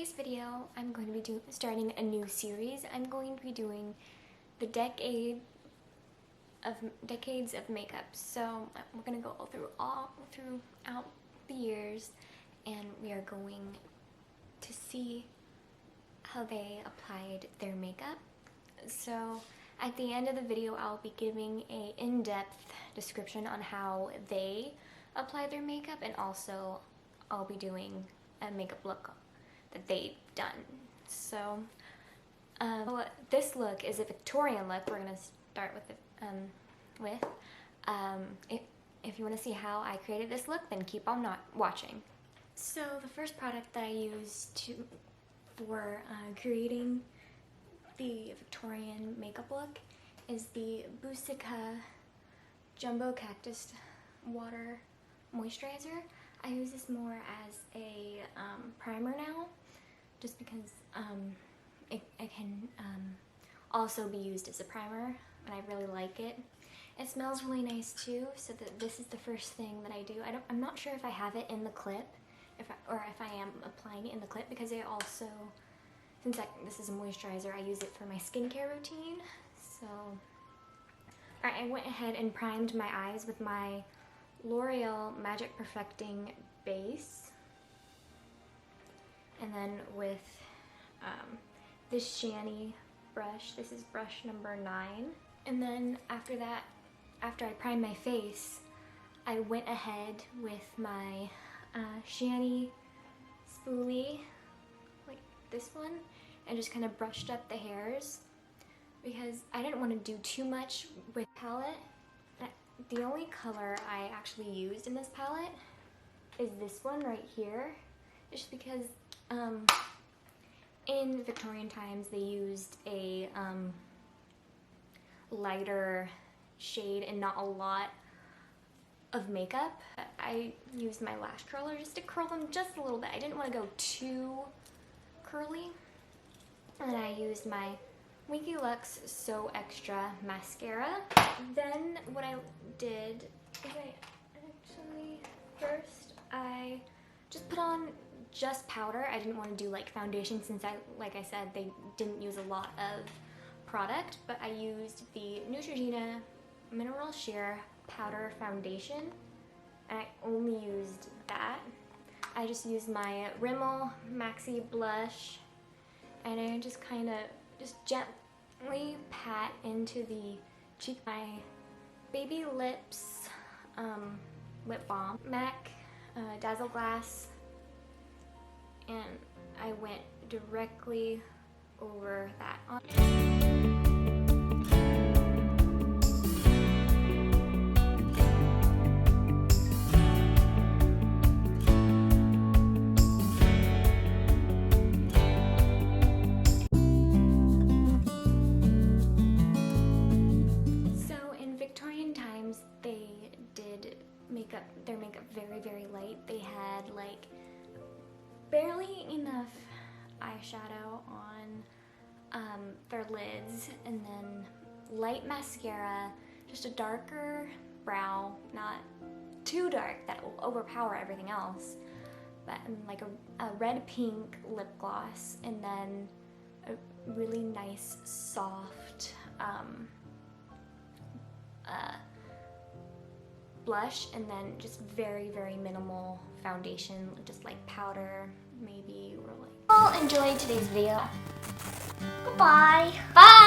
today's video, I'm going to be starting a new series. I'm going to be doing the decades of makeup. So we're going to go throughout the years, and we are going to see how they applied their makeup. So at the end of the video, I'll be giving an in-depth description on how they applied their makeup, and also I'll be doing a makeup look that they've done. So this look is a Victorian look. We're gonna start with if you want to see how I created this look, then keep on watching. So the first product that I used for creating the Victorian makeup look is the Boustica Jumbo Cactus Water Moisturizer. I use this more as a primer now, just because it can also be used as a primer, and I really like it. It smells really nice too, so this is the first thing that I do. I'm not sure if I have it in the clip, or if I am applying it in the clip, because I also, since this is a moisturizer, I use it for my skincare routine. So, alright, I went ahead and primed my eyes with my L'Oreal Magic Perfecting base, and then with this Shani brush. This is brush number 9. And then after that, after I primed my face, I went ahead with my Shani spoolie, like this one, and just kind of brushed up the hairs, because I didn't want to do too much with the palette. The only color I actually used in this palette is this one right here, just because in Victorian times they used a lighter shade and not a lot of makeup. I used my lash curler just to curl them just a little bit. I didn't want to go too curly. And then I used my Winky Lux So Extra mascara. Then what I did is first I just put on just powder. I didn't want to do like foundation, since like I said, they didn't use a lot of product, but I used the Neutrogena Mineral Sheer Powder Foundation, and I only used that. I just used my Rimmel Maxi Blush, and I just kind of gently pat into the cheek. My Baby Lips lip balm, MAC Dazzle Glass, and I went directly over that their makeup very, very light. They had like barely enough eyeshadow on their lids, and then light mascara, just a darker brow, not too dark that will overpower everything else, but like a red pink lip gloss, and then a really nice soft blush, and then just very, very minimal foundation, just like powder maybe, or like. Well, enjoy today's video. Goodbye. Bye.